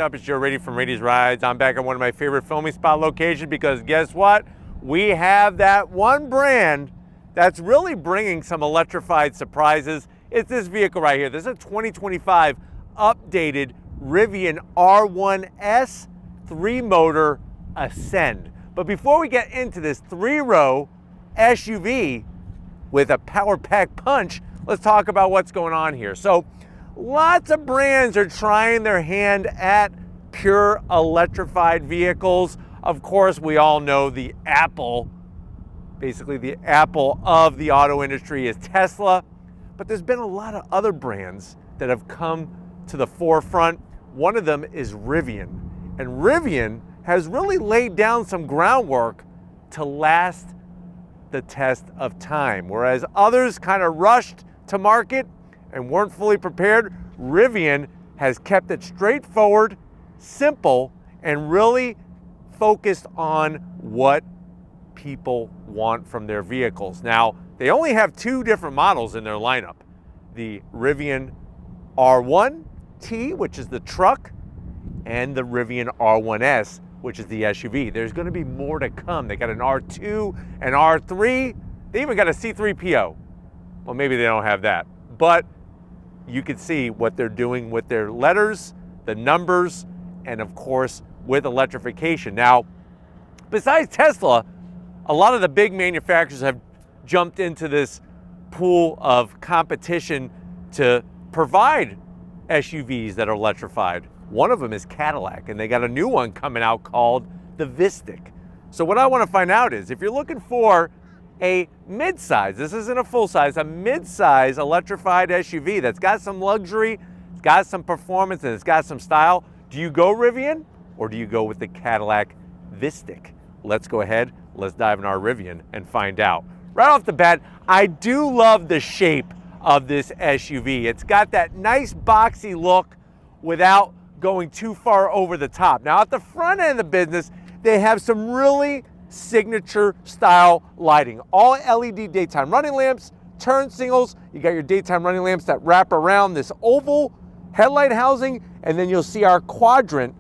up? It's Joe Rady from Rady's Rides. I'm back at one of my favorite filming spot locations because guess what? We have that one brand that's really bringing some electrified surprises. It's this vehicle right here. This is a 2025 updated Rivian R1S 3-motor Ascend. But before we get into this 3-row SUV with a power pack punch, let's talk about what's going on here. So lots of brands are trying their hand at pure electrified vehicles. Of course, we all know the Apple, basically the Apple of the auto industry is Tesla, but there's been a lot of other brands that have come to the forefront. One of them is Rivian, and Rivian has really laid down some groundwork to last the test of time. Whereas others kind of rushed to market and weren't fully prepared, Rivian has kept it straightforward, simple, and really focused on what people want from their vehicles. Now, they only have 2 different models in their lineup. The Rivian R1T, which is the truck, and the Rivian R1S, which is the SUV. There's gonna be more to come. They got an R2 and R3. They even got a C3PO. Well, maybe they don't have that, but you can see what they're doing with their letters, the numbers, and of course, with electrification. Now, besides Tesla, a lot of the big manufacturers have jumped into this pool of competition to provide SUVs that are electrified. One of them is Cadillac, and they got a new one coming out called the Vistic. So what I want to find out is, if you're looking for a mid-size, this isn't a full-size, a mid-size electrified SUV that's got some luxury, it's got some performance, and it's got some style, do you go Rivian or do you go with the Cadillac Vistic? Let's go ahead, let's dive in our Rivian and find out. Right off the bat, I do love the shape of this SUV. It's got that nice boxy look without going too far over the top. Now at the front end of the business, they have some really signature style lighting. All LED daytime running lamps, turn signals. You got your daytime running lamps that wrap around this oval headlight housing, and then you'll see our quadrant,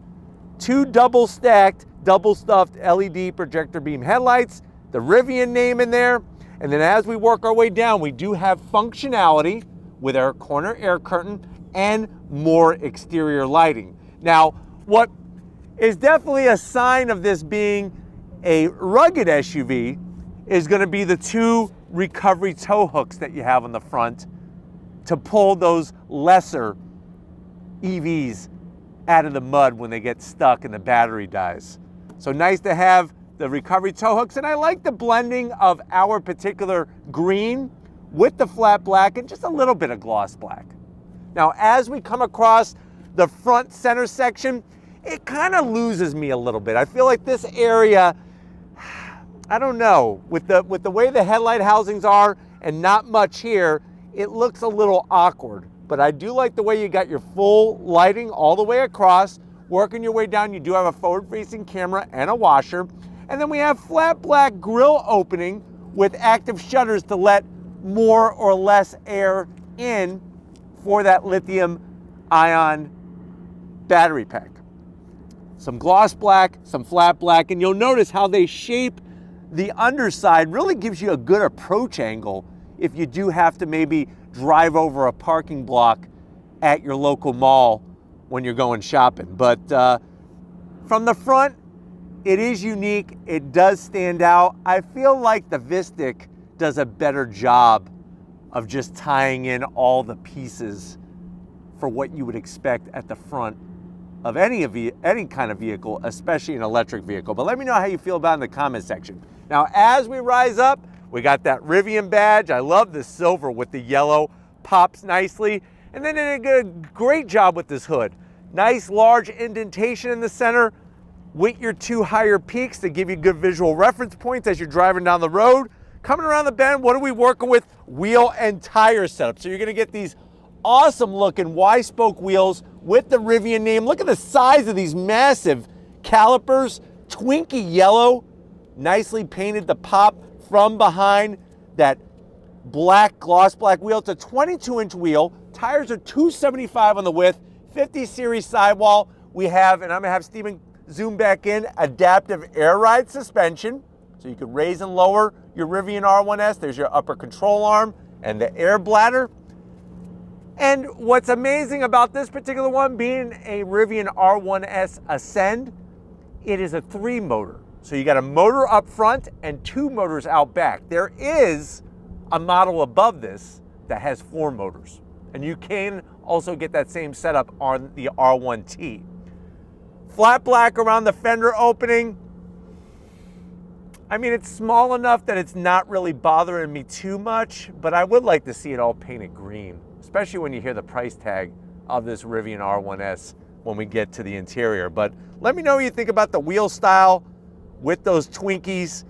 2 double stacked, double stuffed LED projector beam headlights, the Rivian name in there. And then as we work our way down, we do have functionality with our corner air curtain and more exterior lighting. Now, what is definitely a sign of this being a rugged SUV is going to be the 2 recovery tow hooks that you have on the front to pull those lesser EVs out of the mud when they get stuck and the battery dies. So nice to have the recovery tow hooks, and I like the blending of our particular green with the flat black and just a little bit of gloss black. Now, as we come across the front center section, it kind of loses me a little bit. I feel like this area, I don't know, with the way the headlight housings are and not much here, it looks a little awkward. But I do like the way you got your full lighting all the way across. Working your way down, you do have a forward-facing camera and a washer. And then we have flat black grille opening with active shutters to let more or less air in for that lithium-ion battery pack. Some gloss black, some flat black, and you'll notice how they shape the underside really gives you a good approach angle if you do have to maybe drive over a parking block at your local mall when you're going shopping. But from the front, it is unique, it does stand out. I feel like the Vistic does a better job of just tying in all the pieces for what you would expect at the front of any kind of vehicle, especially an electric vehicle. But let me know how you feel about it in the comment section. Now, as we rise up, we got that Rivian badge. I love the silver with the yellow, pops nicely. And then they did a great job with this hood. Nice large indentation in the center with your 2 higher peaks to give you good visual reference points as you're driving down the road. Coming around the bend, what are we working with? Wheel and tire setup. So you're gonna get these awesome looking Y-spoke wheels with the Rivian name. Look at the size of these massive calipers, Twinkie yellow, nicely painted the pop from behind that black, gloss black wheel. It's a 22-inch wheel. Tires are 275 on the width, 50 series sidewall we have, and I'm gonna have Steven zoom back in, adaptive air ride suspension. So you could raise and lower your Rivian R1S. There's your upper control arm and the air bladder. And what's amazing about this particular one, being a Rivian R1S Ascend, it is a 3-motor. So you got a motor up front and 2 motors out back. There is a model above this that has 4 motors. And you can also get that same setup on the R1T. Flat black around the fender opening. I mean, it's small enough that it's not really bothering me too much, but I would like to see it all painted green, especially when you hear the price tag of this Rivian R1S when we get to the interior. But let me know what you think about the wheel style with those Twinkies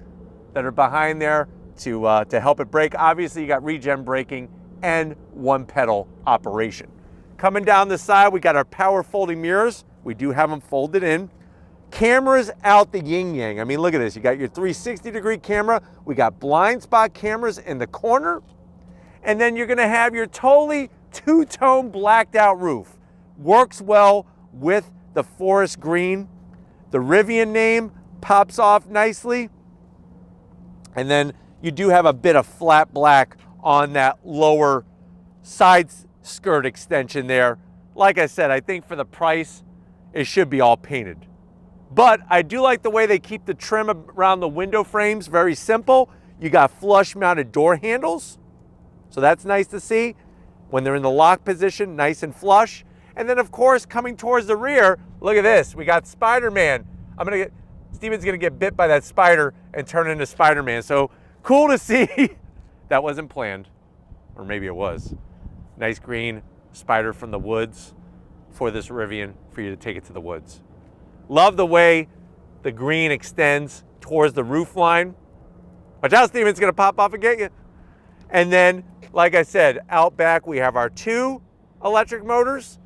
that are behind there to help it brake. Obviously, you got regen braking and 1-pedal operation. Coming down the side, we got our power folding mirrors. We do have them folded in. Cameras out the yin-yang. I mean, look at this. You got your 360-degree camera. We got blind spot cameras in the corner. And then you're gonna have your totally two-tone blacked out roof. Works well with the forest green. The Rivian name pops off nicely. And then you do have a bit of flat black on that lower side skirt extension there. Like I said, I think for the price, it should be all painted. But I do like the way they keep the trim around the window frames very simple. You got flush mounted door handles. So that's nice to see. When they're in the lock position, nice and flush. And then of course, coming towards the rear, look at this. We got Spider-Man. Steven's gonna get bit by that spider and turn into Spider-Man. So cool to see. That wasn't planned, or maybe it was. Nice green spider from the woods for this Rivian for you to take it to the woods. Love the way the green extends towards the roof line. Watch out, Steven's gonna pop off and get you. And then, like I said, out back we have our 2 electric motors.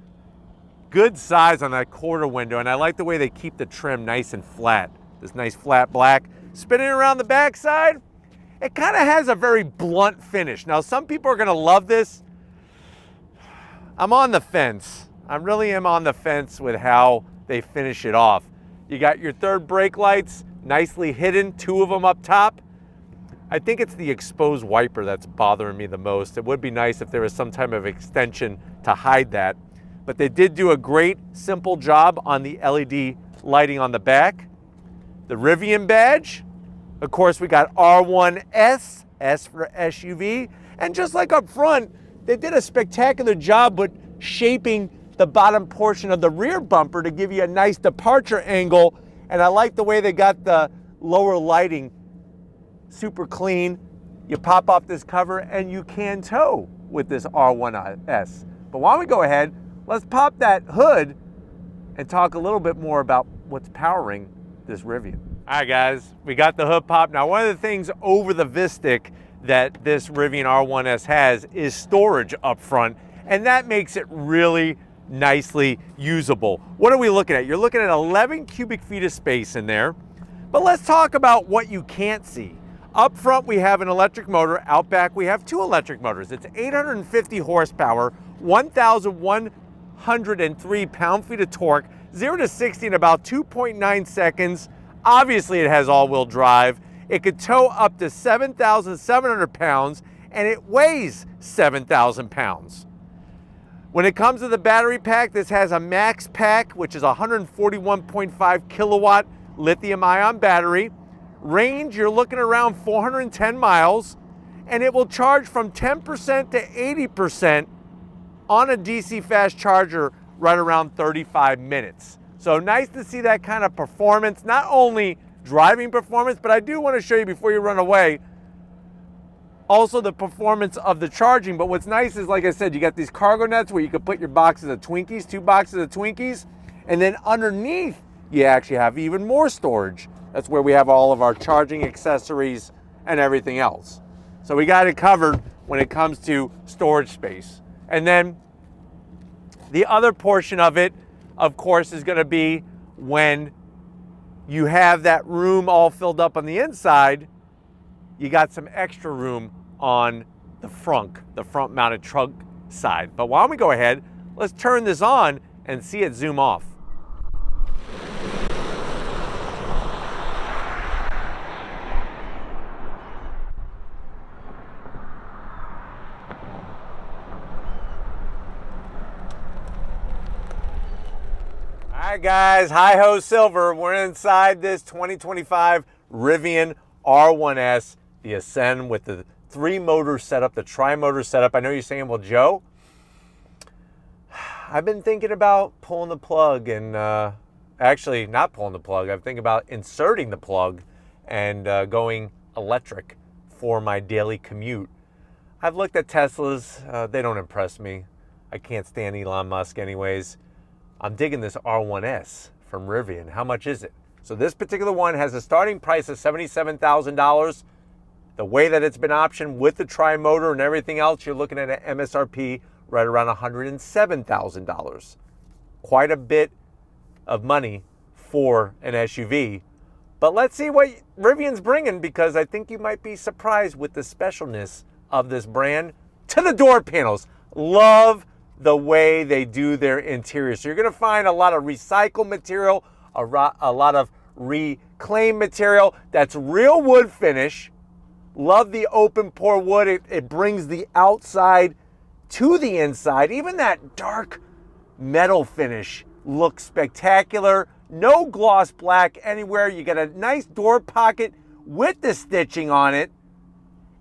Good size on that quarter window, and I like the way they keep the trim nice and flat. This nice flat black. Spinning around the backside, it kind of has a very blunt finish. Now, some people are gonna love this. I'm on the fence. I really am on the fence with how they finish it off. You got your 3rd brake lights, nicely hidden, 2 of them up top. I think it's the exposed wiper that's bothering me the most. It would be nice if there was some type of extension to hide that. But they did do a great, simple job on the LED lighting on the back. The Rivian badge. Of course, we got R1S, S for SUV. And just like up front, they did a spectacular job with shaping the bottom portion of the rear bumper to give you a nice departure angle. And I like the way they got the lower lighting super clean. You pop off this cover and you can tow with this R1S. But why don't we go ahead, let's pop that hood and talk a little bit more about what's powering this Rivian. All right, guys, we got the hood pop. Now, one of the things over the Vistic that this Rivian R1S has is storage up front, and that makes it really nicely usable. What are we looking at? You're looking at 11 cubic feet of space in there. But let's talk about what you can't see. Up front, we have an electric motor. Out back, we have 2 electric motors. It's 850 horsepower, 1,103 pound-feet of torque, 0 to 60 in about 2.9 seconds. Obviously, it has all-wheel drive. It could tow up to 7,700 pounds, and it weighs 7,000 pounds. When it comes to the battery pack, this has a max pack, which is a 141.5 kilowatt lithium-ion battery. Range, you're looking around 410 miles, and it will charge from 10% to 80% on a DC fast charger right around 35 minutes. So nice to see that kind of performance, not only driving performance, but I do want to show you before you run away, also the performance of the charging. But what's nice is, like I said, you got these cargo nets where you can put your boxes of Twinkies, 2 boxes of Twinkies, and then underneath you actually have even more storage. That's where we have all of our charging accessories and everything else. So we got it covered when it comes to storage space. And then the other portion of it, of course, is going to be when you have that room all filled up on the inside, you got some extra room on the front mounted trunk side. But why don't we go ahead, let's turn this on and see it zoom off. right, guys, hi-ho silver. We're inside this 2025 Rivian R1S, the Ascend with the 3-motor setup, the tri-motor setup. I know you're saying, well, Joe, I've been thinking about pulling the plug and actually not pulling the plug. I'm thinking about inserting the plug and going electric for my daily commute. I've looked at Teslas. They don't impress me. I can't stand Elon Musk anyways. I'm digging this R1S from Rivian. How much is it? So this particular one has a starting price of $77,000. The way that it's been optioned with the tri-motor and everything else, you're looking at an MSRP right around $107,000. Quite a bit of money for an SUV. But let's see what Rivian's bringing, because I think you might be surprised with the specialness of this brand. To the door panels. Love the way they do their interior. So you're going to find a lot of recycled material, a lot of reclaimed material that's real wood finish. Love the open pore wood. It brings the outside to the inside. Even that dark metal finish looks spectacular. No gloss black anywhere. You got a nice door pocket with the stitching on it.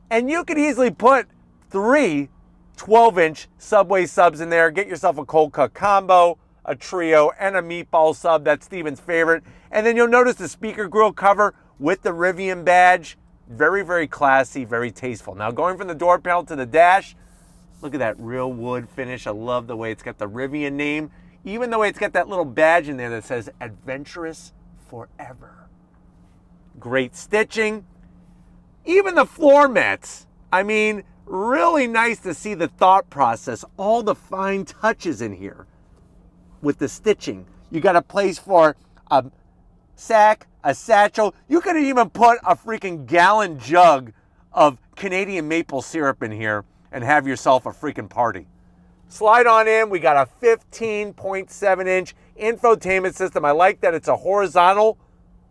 And you could easily put 3 12-inch Subway subs in there. Get yourself a cold cut combo, a trio, and a meatball sub. That's Steven's favorite. And then you'll notice the speaker grill cover with the Rivian badge. Very, very classy, very tasteful. Now going from the door panel to the dash, look at that real wood finish. I love the way it's got the Rivian name, even the way it's got that little badge in there that says adventurous forever. Great stitching. Even the floor mats. I mean, really nice to see the thought process, all the fine touches in here with the stitching. You got a place for a sack, a satchel. You could even put a freaking gallon jug of Canadian maple syrup in here and have yourself a freaking party. Slide on in. We got a 15.7-inch infotainment system. I like that it's a horizontal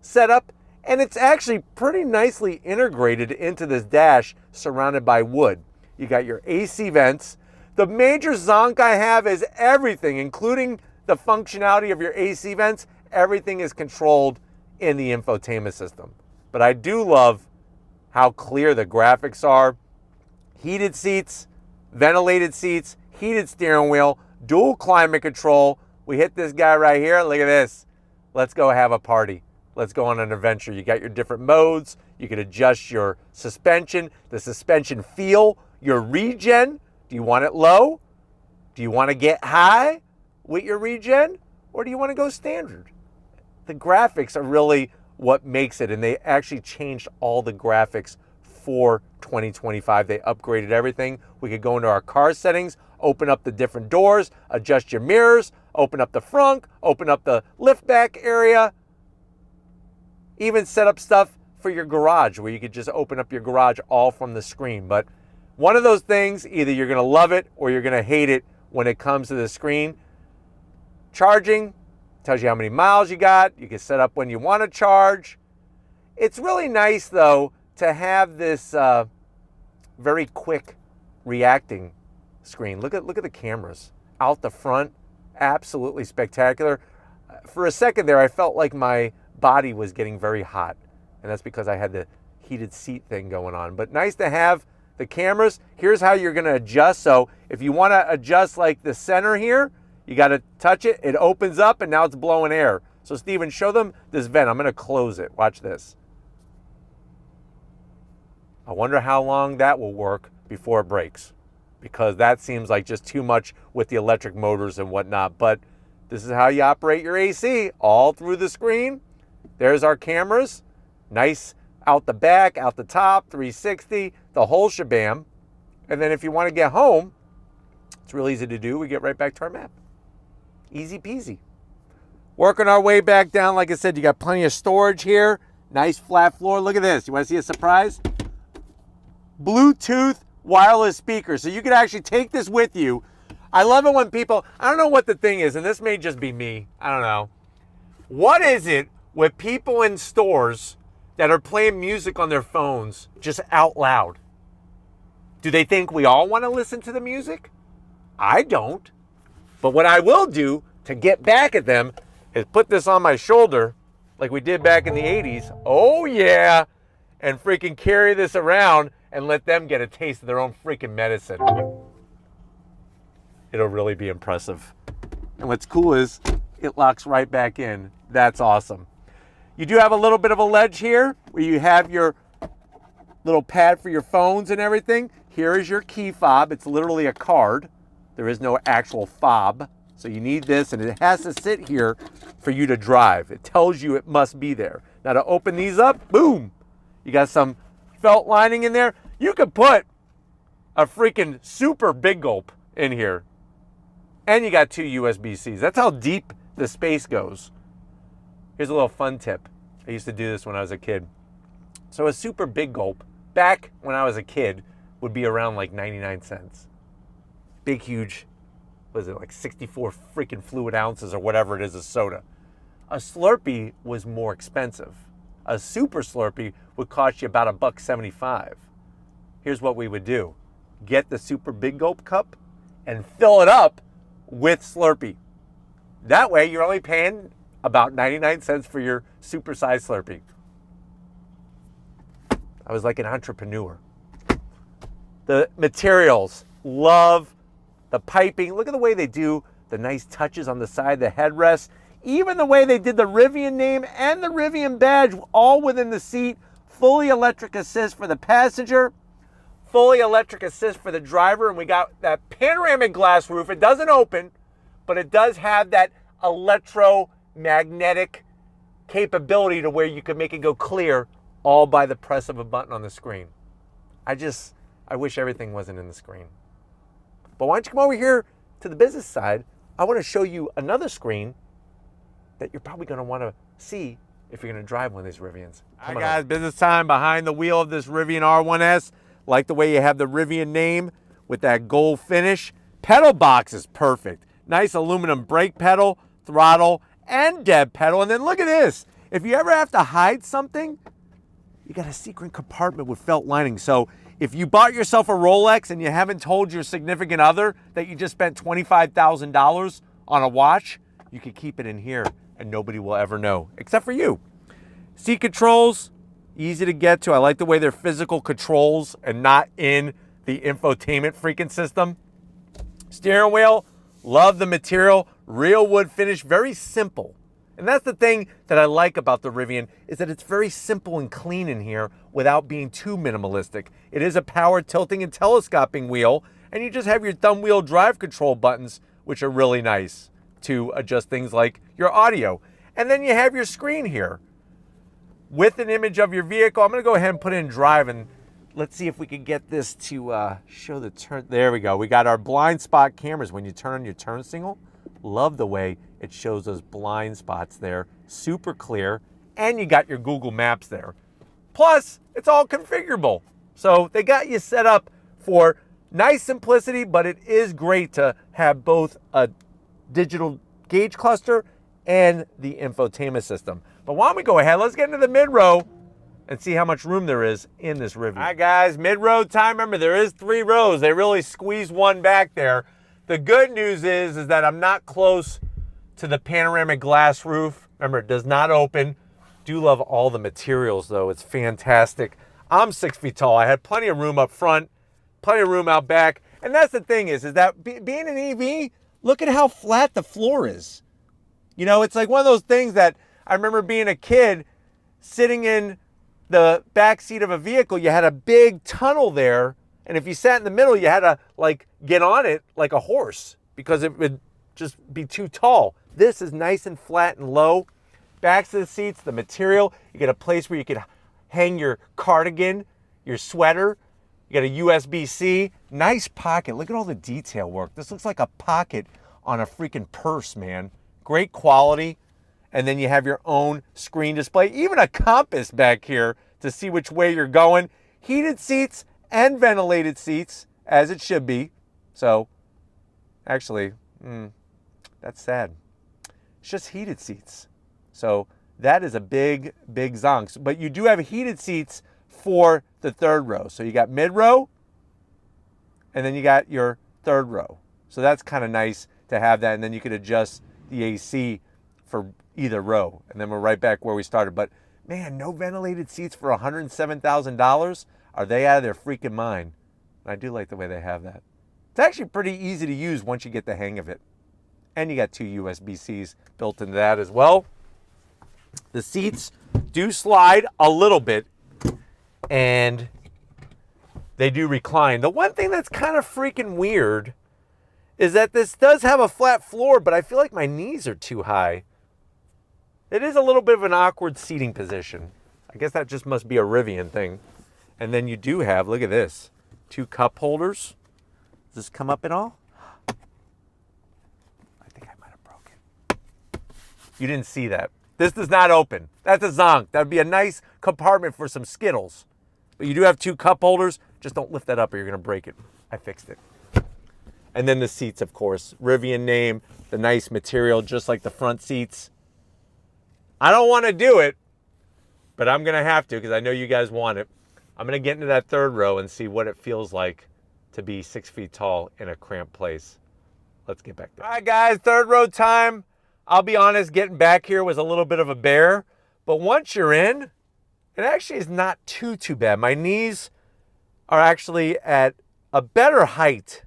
setup, and it's actually pretty nicely integrated into this dash surrounded by wood. You got your AC vents. The major zonk I have is everything, including the functionality of your AC vents. Everything is controlled in the infotainment system. But I do love how clear the graphics are. Heated seats, ventilated seats, heated steering wheel, dual climate control. We hit this guy right here. Look at this. Let's go have a party. Let's go on an adventure. You got your different modes. You can adjust your suspension, the suspension feel, your regen. Do you want it low? Do you want to get high with your regen? Or do you want to go standard? The graphics are really what makes it, and they actually changed all the graphics for 2025. They upgraded everything. We could go into our car settings, open up the different doors, adjust your mirrors, open up the front, open up the lift back area. Even set up stuff for your garage where you could just open up your garage all from the screen. But one of those things, either you're going to love it or you're going to hate it when it comes to the screen. Charging tells you how many miles you got. You can set up when you want to charge. It's really nice, though, to have this very quick reacting screen. Look at the cameras out the front. Absolutely spectacular. For a second there, I felt like my body was getting very hot, and that's because I had the heated seat thing going on. But nice to have the cameras. Here's how you're going to adjust. So if you want to adjust like the center here, you got to touch it. It opens up, and now it's blowing air. So Steven, show them this vent. I'm going to close it. Watch this. I wonder how long that will work before it breaks, because that seems like just too much with the electric motors and whatnot. But this is how you operate your AC, all through the screen. There's our cameras, nice out the back, out the top, 360, the whole shabam. And then if you want to get home, it's real easy to do. We get right back to our map. Easy peasy. Working our way back down, like I said, you got plenty of storage here. Nice flat floor. Look at this. You want to see a surprise? Bluetooth wireless speaker. So you can actually take this with you. I love it when people, I don't know what the thing is, and this may just be me. I don't know. What is it with people in stores that are playing music on their phones just out loud? Do they think we all want to listen to the music? I don't. But what I will do to get back at them is put this on my shoulder like we did back in the 80s. Oh yeah. And freaking carry this around and let them get a taste of their own freaking medicine. It'll really be impressive. And what's cool is it locks right back in. That's awesome. You do have a little bit of a ledge here where you have your little pad for your phones and everything. Here is your key fob. It's literally a card. There is no actual fob. So you need this, and it has to sit here for you to drive. It tells you it must be there. Now to open these up, boom. You got some felt lining in there. You could put a freaking super big gulp in here. And you got 2 USB-Cs. That's how deep the space goes. Here's a little fun tip. I used to do this when I was a kid. So a super big gulp, back when I was a kid, would be around like 99 cents. Big, huge, was it like 64 freaking fluid ounces or whatever it is of soda. A Slurpee was more expensive. A super Slurpee would cost you about $1.75. Here's what we would do. Get the super big gulp cup and fill it up with Slurpee. That way you're only paying about 99 cents for your super-sized Slurpee. I was like an entrepreneur. The materials, love the piping. Look at the way they do the nice touches on the side, the headrest. Even the way they did the Rivian name and the Rivian badge all within the seat. Fully electric assist for the passenger. Fully electric assist for the driver. And we got that panoramic glass roof. It doesn't open, but it does have that electromagnetic capability to where you can make it go clear all by the press of a button on the screen. I wish everything wasn't in the screen. But why don't you come over here to the business side? I want to show you another screen that you're probably going to want to see if you're going to drive one of these Rivians. All right, guys, business time behind the wheel of this Rivian R1S. Like the way you have the Rivian name with that gold finish. Pedal box is perfect. Nice aluminum brake pedal, throttle, and dead pedal. And then look at this. If you ever have to hide something, you got a secret compartment with felt lining. So if you bought yourself a Rolex and you haven't told your significant other that you just spent $25,000 on a watch, you could keep it in here and nobody will ever know, except for you. Seat controls, easy to get to. I like the way they're physical controls and not in the infotainment freaking system. Steering wheel, love the material, real wood finish, very simple. And that's the thing that I like about the Rivian, is that it's very simple and clean in here without being too minimalistic. It is a power tilting and telescoping wheel, and you just have your thumb wheel drive control buttons, which are really nice to adjust things like your audio. And then you have your screen here with an image of your vehicle. I'm gonna go ahead and put it in drive, and let's see if we can get this to show the turn. There we go. We got our blind spot cameras. When you turn on your turn signal, love the way it shows those blind spots there. Super clear. And you got your Google Maps there. Plus, it's all configurable. So they got you set up for nice simplicity, but it is great to have both a digital gauge cluster and the infotainment system. But why don't we go ahead, let's get into the mid-row and see how much room there is in this Rivian. All right, guys, mid-row time. Remember, there is 3 rows. They really squeeze one back there. The good news is that I'm not close to the panoramic glass roof. Remember, it does not open. Do love all the materials, though. It's fantastic. I'm 6 feet tall. I had plenty of room up front, plenty of room out back. And that's the thing is that being an EV, look at how flat the floor is. You know, it's like one of those things that I remember being a kid sitting in the back seat of a vehicle. You had a big tunnel there, and if you sat in the middle, you had to like get on it like a horse because it would just be too tall. This is nice and flat and low. Backs of the seats, the material, you get a place where you could hang your cardigan, your sweater. You got a USB-C, nice pocket. Look at all the detail work. This looks like a pocket on a freaking purse, man. Great quality. And then you have your own screen display, even a compass back here to see which way you're going. Heated seats and ventilated seats, as it should be. So, actually, that's sad. It's just heated seats. So that is a big, big zonk. But you do have heated seats for the 3rd row. So you got mid-row, and then you got your 3rd row. So that's kind of nice to have that. And then you could adjust the AC for either row. And then we're right back where we started. But man, no ventilated seats for $107,000. Are they out of their freaking mind? I do like the way they have that. It's actually pretty easy to use once you get the hang of it. And you got 2 USB-Cs built into that as well. The seats do slide a little bit, and they do recline. The one thing that's kind of freaking weird is that this does have a flat floor, but I feel like my knees are too high. It is a little bit of an awkward seating position. I guess that just must be a Rivian thing. And then you do have, look at this, 2 cup holders. Does this come up at all? I think I might have broke it. You didn't see that. This does not open. That's a zonk. That would be a nice compartment for some Skittles. But you do have 2 cup holders. Just don't lift that up or you're going to break it. I fixed it. And then the seats, of course. Rivian name, the nice material, just like the front seats. I don't want to do it, but I'm going to have to because I know you guys want it. I'm going to get into that 3rd row and see what it feels like to be 6 feet tall in a cramped place. Let's get back there. All right, guys, 3rd row time. I'll be honest, getting back here was a little bit of a bear, but once you're in, it actually is not too bad. My knees are actually at a better height.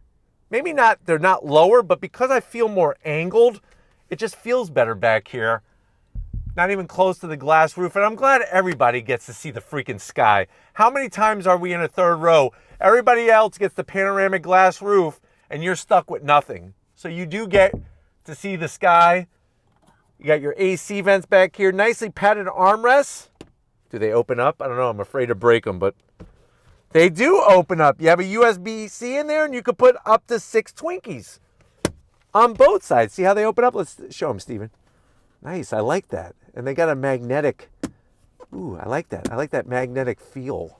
Maybe not, they're not lower, but because I feel more angled, it just feels better back here. Not even close to the glass roof, and I'm glad everybody gets to see the freaking sky. How many times are we in a 3rd row? Everybody else gets the panoramic glass roof, and you're stuck with nothing. So you do get to see the sky. You got your AC vents back here, nicely padded armrests. Do they open up? I don't know, I'm afraid to break them, but they do open up. You have a USB-C in there, and you could put up to 6 Twinkies on both sides. See how they open up? Let's show them, Steven. Nice, I like that. And they got a magnetic, ooh, I like that. I like that magnetic feel.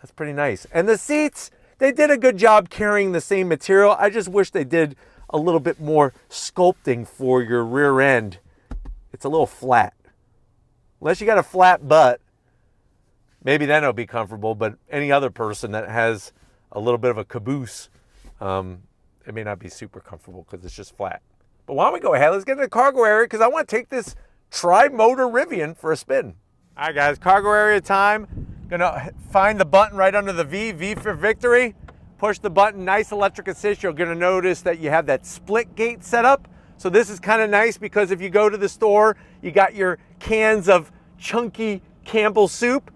That's pretty nice. And the seats, they did a good job carrying the same material. I just wish they did a little bit more sculpting for your rear end. It's a little flat. Unless you got a flat butt, maybe then it'll be comfortable, but any other person that has a little bit of a caboose, it may not be super comfortable because it's just flat. But why don't we go ahead, let's get into the cargo area because I want to take this tri-motor Rivian for a spin. All right, guys, cargo area time. Gonna find the button right under the V for victory. Push the button, nice electric assist. You're gonna notice that you have that split gate set up. So this is kind of nice because if you go to the store, you got your cans of chunky Campbell's soup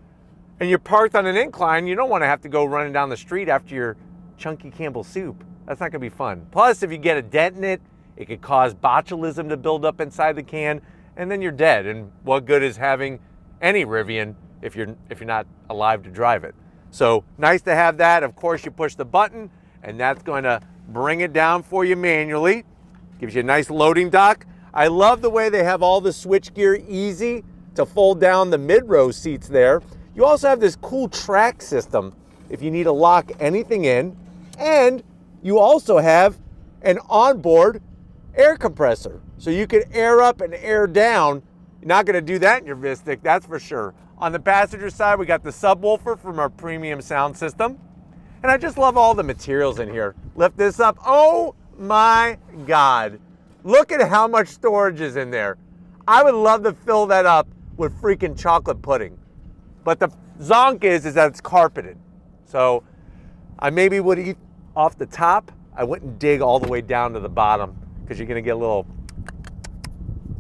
and you're parked on an incline, you don't want to have to go running down the street after your chunky Campbell's soup. That's not gonna be fun. Plus, if you get a dent in it, it could cause botulism to build up inside the can, and then you're dead. And what good is having any Rivian if you're not alive to drive it? So nice to have that. Of course, you push the button, and that's going to bring it down for you manually. Gives you a nice loading dock. I love the way they have all the switchgear easy to fold down the mid-row seats there. You also have this cool track system if you need to lock anything in, and you also have an onboard air compressor. So you can air up and air down. You're not gonna do that in your Vistic, that's for sure. On the passenger side, we got the subwoofer from our premium sound system. And I just love all the materials in here. Lift this up, oh my God. Look at how much storage is in there. I would love to fill that up with freaking chocolate pudding. But the zonk is that it's carpeted. So I maybe would eat off the top. I wouldn't dig all the way down to the bottom because you're gonna get a little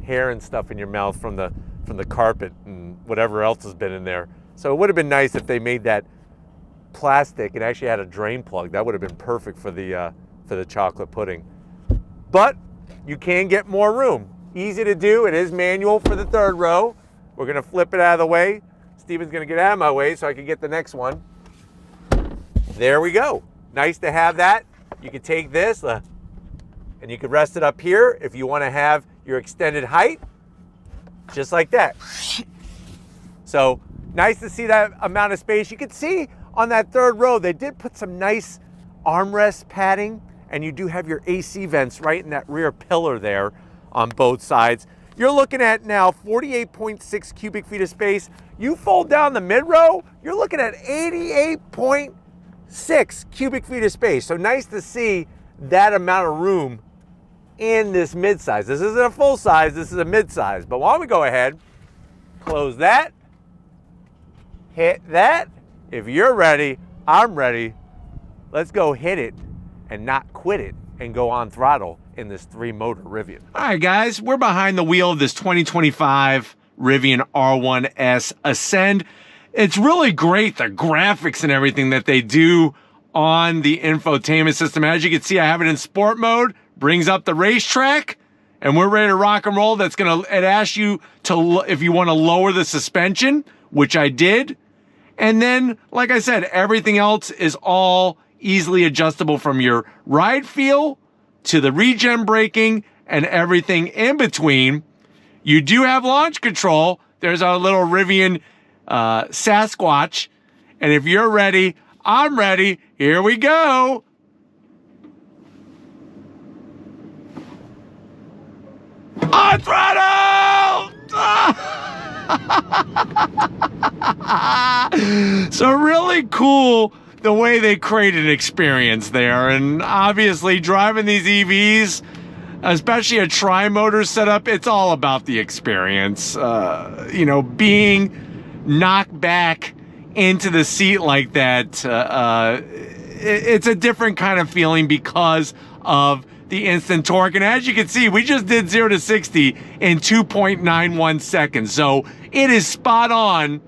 hair and stuff in your mouth from the carpet and whatever else has been in there. So it would have been nice if they made that plastic and actually had a drain plug. That would have been perfect for the chocolate pudding. But you can get more room. Easy to do. It is manual for the 3rd row. We're gonna flip it out of the way. Steven's gonna get out of my way so I can get the next one. There we go. Nice to have that. You can take this and you can rest it up here if you want to have your extended height, just like that. So nice to see that amount of space. You can see on that 3rd row, they did put some nice armrest padding, and you do have your AC vents right in that rear pillar there on both sides. You're looking at now 48.6 cubic feet of space. You fold down the mid row, you're looking at 88.6 cubic feet of space. So nice to see that amount of room in this midsize. This isn't a full size, this is a midsize. But why don't we go ahead, close that, hit that. If you're ready, I'm ready. Let's go hit it and not quit it and go on throttle in this 3-motor Rivian. All right, guys, we're behind the wheel of this 2025 Rivian R1S Ascend. It's really great, the graphics and everything that they do on the infotainment system. As you can see, I have it in sport mode, brings up the racetrack, and we're ready to rock and roll. It asks you to, if you want to lower the suspension, which I did. And then, like I said, everything else is all easily adjustable, from your ride feel to the regen braking and everything in between. You do have launch control. There's our little Rivian Sasquatch. And if you're ready, I'm ready. Here we go. On throttle! So really cool the way they created an experience there. And obviously driving these EVs, especially a tri-motor setup, it's all about the experience. You know, being knocked back into the seat like that, it's a different kind of feeling because of the instant torque. And as you can see, we just did 0 to 60 in 2.91 seconds. So it is spot on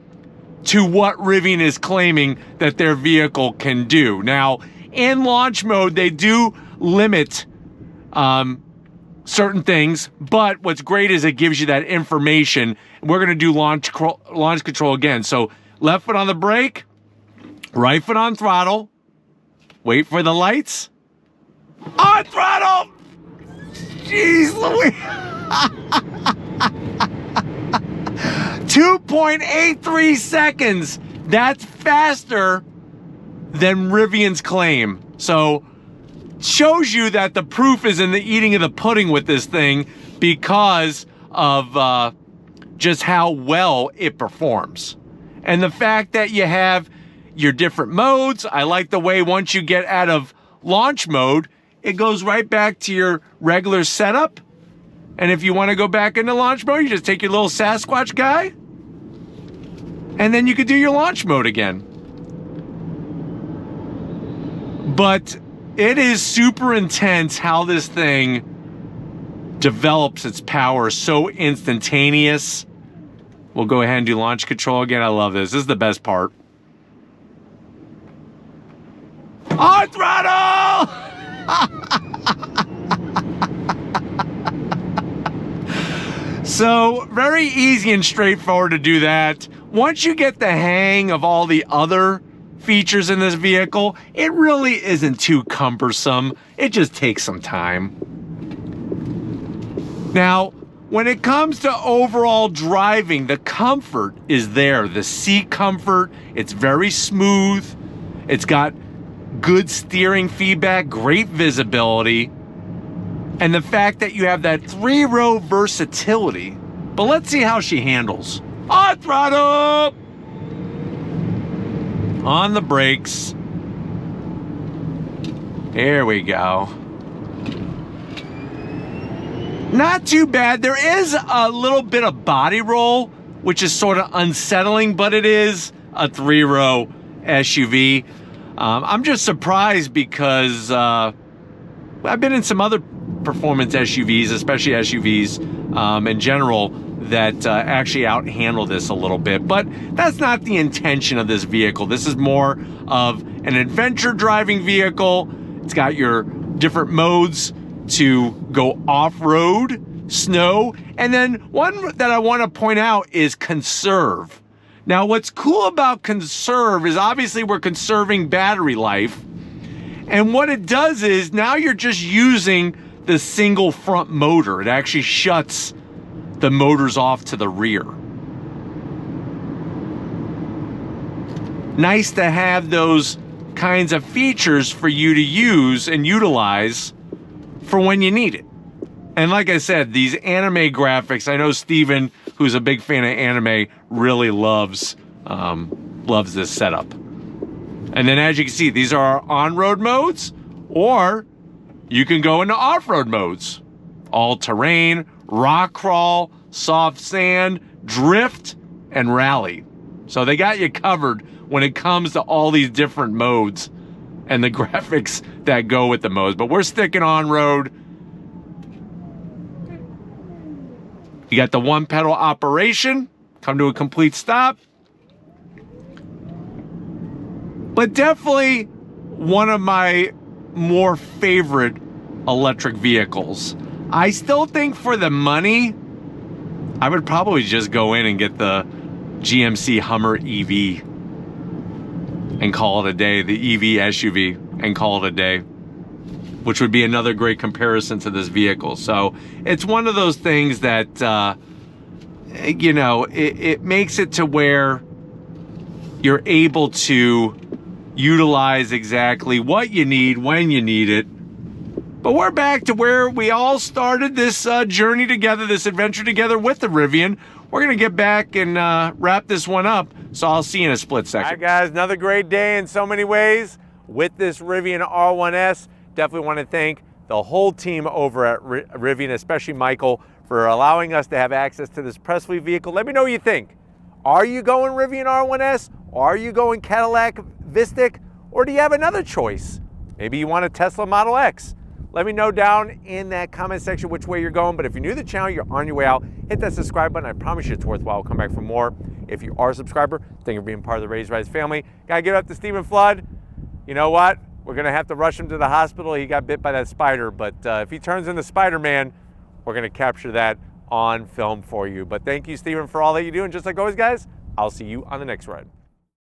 to what Rivian is claiming that their vehicle can do. Now, in launch mode, they do limit certain things, but what's great is it gives you that information. We're gonna do launch control again. So left foot on the brake, right foot on throttle, wait for the lights, on throttle! Jeez Louise! 2.83 seconds. That's faster than Rivian's claim. So shows you that the proof is in the eating of the pudding with this thing, because of just how well it performs. And the fact that you have your different modes. I like the way once you get out of launch mode, it goes right back to your regular setup. And if you want to go back into launch mode, you just take your little Sasquatch guy, and then you could do your launch mode again. But it is super intense how this thing develops its power, so instantaneous. We'll go ahead and do launch control again. I love this. This is the best part. On throttle! So very easy and straightforward to do that. Once you get the hang of all the other features in this vehicle, it really isn't too cumbersome. It just takes some time. Now, when it comes to overall driving, the comfort is there. The seat comfort, it's very smooth. It's got good steering feedback, great visibility, and the fact that you have that 3-row versatility. But let's see how she handles. On throttle! On the brakes. There we go. Not too bad. There is a little bit of body roll, which is sort of unsettling, but it is a 3-row SUV. I'm just surprised because I've been in some other performance SUVs, especially SUVs in general, that actually outhandle this a little bit. But that's not the intention of this vehicle. This is more of an adventure driving vehicle. It's got your different modes to go off-road, snow, and then one that I want to point out is conserve. Now, what's cool about conserve is obviously we're conserving battery life, and what it does is now you're just using the single front motor. It actually shuts the motors off to the rear. Nice to have those kinds of features for you to use and utilize for when you need it. And like I said, these anime graphics, I know Steven, who's a big fan of anime, really loves this setup. And then as you can see, these are our on-road modes, or you can go into off-road modes. all-terrain, rock crawl, soft sand, drift, and rally. So they got you covered when it comes to all these different modes and the graphics that go with the modes. But we're sticking on road. You got the one pedal operation, come to a complete stop. But definitely one of my more favorite electric vehicles. I still think for the money, I would probably just go in and get the GMC Hummer EV and call it a day, the EV SUV, and call it a day, which would be another great comparison to this vehicle. So it's one of those things that, you know, it makes it to where you're able to utilize exactly what you need when you need it. But we're back to where we all started this journey together, this adventure together with the Rivian. We're going to get back and wrap this one up, so I'll see you in a split second. All right, guys, another great day in so many ways with this Rivian R1S. Definitely want to thank the whole team over at Rivian, especially Michael, for allowing us to have access to this press fleet vehicle. Let me know what you think. Are you going Rivian R1S? Are you going Cadillac Vistic? Or do you have another choice? Maybe you want a Tesla Model X. Let me know down in that comment section which way you're going. But if you're new to the channel, you're on your way out, hit that subscribe button. I promise you it's worthwhile. We'll come back for more. If you are a subscriber, thank you for being part of the Raise Rise family. Gotta give it up to Stephen Flood. You know what? We're gonna have to rush him to the hospital. He got bit by that spider, but if he turns into Spider-Man, we're gonna capture that on film for you. But thank you, Stephen, for all that you do. And just like always, guys, I'll see you on the next ride.